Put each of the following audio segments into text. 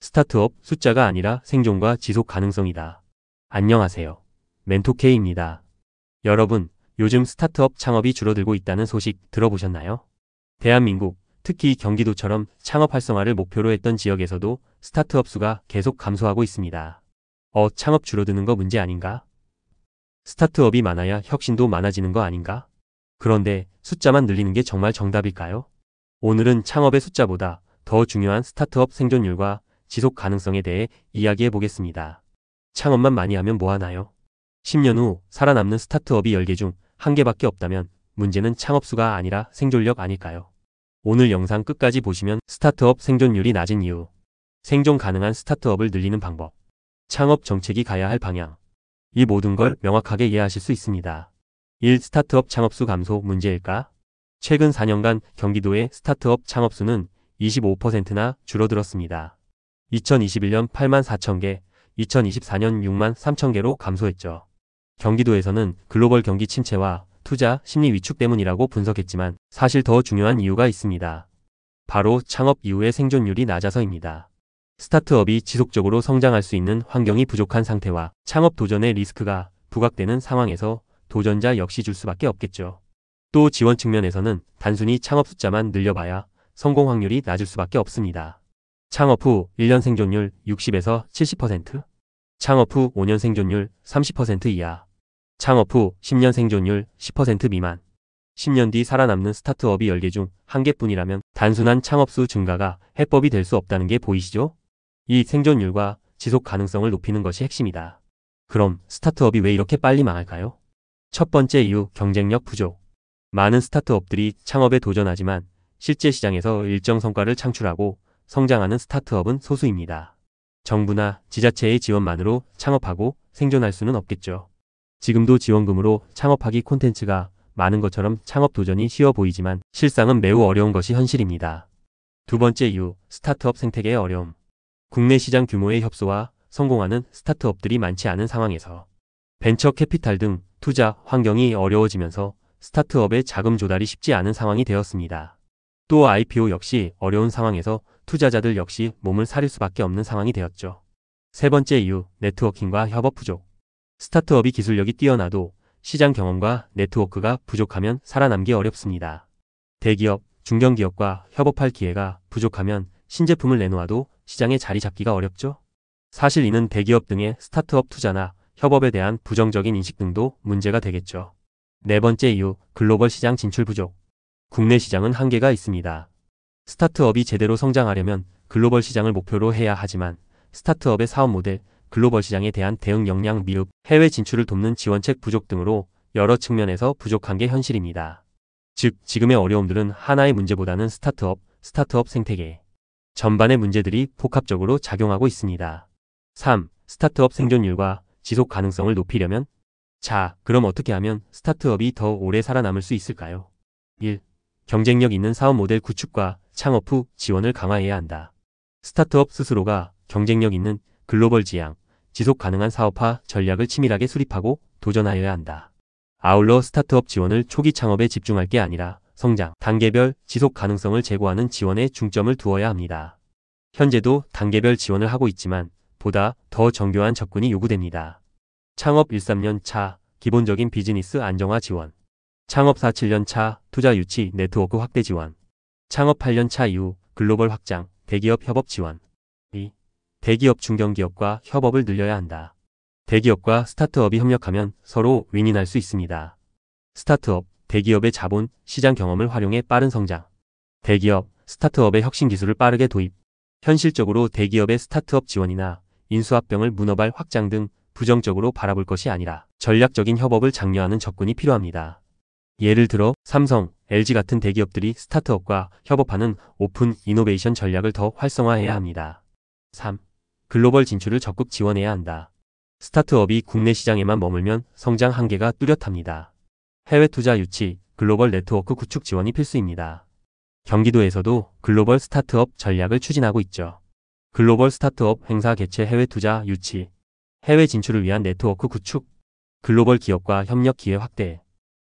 스타트업 숫자가 아니라 생존과 지속 가능성이다. 안녕하세요. 멘토K입니다. 여러분, 요즘 스타트업 창업이 줄어들고 있다는 소식 들어보셨나요? 대한민국, 특히 경기도처럼 창업 활성화를 목표로 했던 지역에서도 스타트업 수가 계속 감소하고 있습니다. 창업 줄어드는 거 문제 아닌가? 스타트업이 많아야 혁신도 많아지는 거 아닌가? 그런데 숫자만 늘리는 게 정말 정답일까요? 오늘은 창업의 숫자보다 더 중요한 스타트업 생존율과 지속 가능성에 대해 이야기해 보겠습니다. 창업만 많이 하면 뭐 하나요? 10년 후 살아남는 스타트업이 10개 중 1개밖에 없다면 문제는 창업 수가 아니라 생존력 아닐까요? 오늘 영상 끝까지 보시면 스타트업 생존율이 낮은 이유, 생존 가능한 스타트업을 늘리는 방법, 창업 정책이 가야 할 방향, 이 모든 걸 명확하게 이해하실 수 있습니다. 1. 스타트업 창업 수 감소 문제일까? 최근 4년간 경기도의 스타트업 창업 수는 25%나 줄어들었습니다. 2021년 8만 4천 개, 2024년 6만 3천 개로 감소했죠. 경기도에서는 글로벌 경기 침체와 투자 심리 위축 때문이라고 분석했지만 사실 더 중요한 이유가 있습니다. 바로 창업 이후의 생존율이 낮아서입니다. 스타트업이 지속적으로 성장할 수 있는 환경이 부족한 상태와 창업 도전의 리스크가 부각되는 상황에서 도전자 역시 줄 수밖에 없겠죠. 또 지원 측면에서는 단순히 창업 숫자만 늘려봐야 성공 확률이 낮을 수밖에 없습니다. 창업 후 1년 생존율 60에서 70%, 창업 후 5년 생존율 30% 이하, 창업 후 10년 생존율 10% 미만, 10년 뒤 살아남는 스타트업이 10개 중 1개뿐이라면 단순한 창업 수 증가가 해법이 될 수 없다는 게 보이시죠? 이 생존율과 지속 가능성을 높이는 것이 핵심이다. 그럼 스타트업이 왜 이렇게 빨리 망할까요? 첫 번째 이유, 경쟁력 부족. 많은 스타트업들이 창업에 도전하지만 실제 시장에서 일정 성과를 창출하고 성장하는 스타트업은 소수입니다. 정부나 지자체의 지원만으로 창업하고 생존할 수는 없겠죠. 지금도 지원금으로 창업하기 콘텐츠가 많은 것처럼 창업 도전이 쉬워 보이지만 실상은 매우 어려운 것이 현실입니다. 두 번째 이유, 스타트업 생태계의 어려움. 국내 시장 규모의 협소와 성공하는 스타트업들이 많지 않은 상황에서 벤처 캐피탈 등 투자 환경이 어려워지면서 스타트업의 자금 조달이 쉽지 않은 상황이 되었습니다. 또 IPO 역시 어려운 상황에서 투자자들 역시 몸을 사릴 수밖에 없는 상황이 되었죠. 세 번째 이유, 네트워킹과 협업 부족. 스타트업이 기술력이 뛰어나도 시장 경험과 네트워크가 부족하면 살아남기 어렵습니다. 대기업, 중견기업과 협업할 기회가 부족하면 신제품을 내놓아도 시장에 자리 잡기가 어렵죠. 사실 이는 대기업 등의 스타트업 투자나 협업에 대한 부정적인 인식 등도 문제가 되겠죠. 네 번째 이유, 글로벌 시장 진출 부족. 국내 시장은 한계가 있습니다. 스타트업이 제대로 성장하려면 글로벌 시장을 목표로 해야 하지만 스타트업의 사업 모델, 글로벌 시장에 대한 대응 역량 미흡, 해외 진출을 돕는 지원책 부족 등으로 여러 측면에서 부족한 게 현실입니다. 즉, 지금의 어려움들은 하나의 문제보다는 스타트업 생태계 전반의 문제들이 복합적으로 작용하고 있습니다. 3. 스타트업 생존율과 지속 가능성을 높이려면? 자, 그럼 어떻게 하면 스타트업이 더 오래 살아남을 수 있을까요? 1. 경쟁력 있는 사업 모델 구축과 창업 후 지원을 강화해야 한다. 스타트업 스스로가 경쟁력 있는 글로벌 지향, 지속 가능한 사업화 전략을 치밀하게 수립하고 도전하여야 한다. 아울러 스타트업 지원을 초기 창업에 집중할 게 아니라 성장, 단계별 지속 가능성을 제고하는 지원에 중점을 두어야 합니다. 현재도 단계별 지원을 하고 있지만 보다 더 정교한 접근이 요구됩니다. 창업 1-3년 차, 기본적인 비즈니스 안정화 지원. 창업 4-7년 차, 투자 유치, 네트워크 확대 지원. 창업 8년 차 이후, 글로벌 확장, 대기업 협업 지원. 2. 대기업 중견기업과 협업을 늘려야 한다. 대기업과 스타트업이 협력하면 서로 윈윈할 수 있습니다. 스타트업, 대기업의 자본, 시장 경험을 활용해 빠른 성장. 대기업, 스타트업의 혁신 기술을 빠르게 도입. 현실적으로 대기업의 스타트업 지원이나 인수합병을 문어발 확장 등 부정적으로 바라볼 것이 아니라 전략적인 협업을 장려하는 접근이 필요합니다. 예를 들어 삼성, LG 같은 대기업들이 스타트업과 협업하는 오픈 이노베이션 전략을 더 활성화해야 합니다. 3. 글로벌 진출을 적극 지원해야 한다. 스타트업이 국내 시장에만 머물면 성장 한계가 뚜렷합니다. 해외 투자 유치, 글로벌 네트워크 구축 지원이 필수입니다. 경기도에서도 글로벌 스타트업 전략을 추진하고 있죠. 글로벌 스타트업 행사 개최, 해외 투자 유치, 해외 진출을 위한 네트워크 구축, 글로벌 기업과 협력 기회 확대.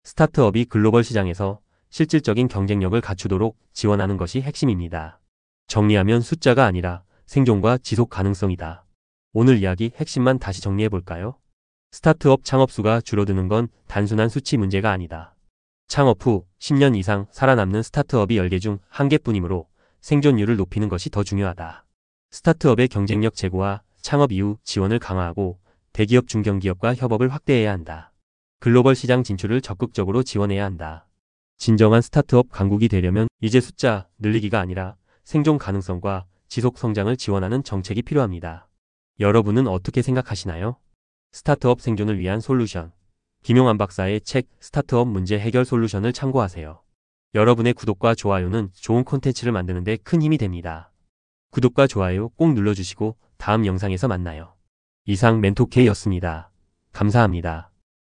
스타트업이 글로벌 시장에서 실질적인 경쟁력을 갖추도록 지원하는 것이 핵심입니다. 정리하면 숫자가 아니라 생존과 지속 가능성이다. 오늘 이야기 핵심만 다시 정리해 볼까요? 스타트업 창업 수가 줄어드는 건 단순한 수치 문제가 아니다. 창업 후 10년 이상 살아남는 스타트업이 10개 중 1개뿐이므로 생존율을 높이는 것이 더 중요하다. 스타트업의 경쟁력 제고와 창업 이후 지원을 강화하고 대기업 중견기업과 협업을 확대해야 한다. 글로벌 시장 진출을 적극적으로 지원해야 한다. 진정한 스타트업 강국이 되려면 이제 숫자 늘리기가 아니라 생존 가능성과 지속 성장을 지원하는 정책이 필요합니다. 여러분은 어떻게 생각하시나요? 스타트업 생존을 위한 솔루션. 김용환 박사의 책 스타트업 문제 해결 솔루션을 참고하세요. 여러분의 구독과 좋아요는 좋은 콘텐츠를 만드는 데 큰 힘이 됩니다. 구독과 좋아요 꼭 눌러주시고 다음 영상에서 만나요. 이상 멘토K였습니다. 감사합니다.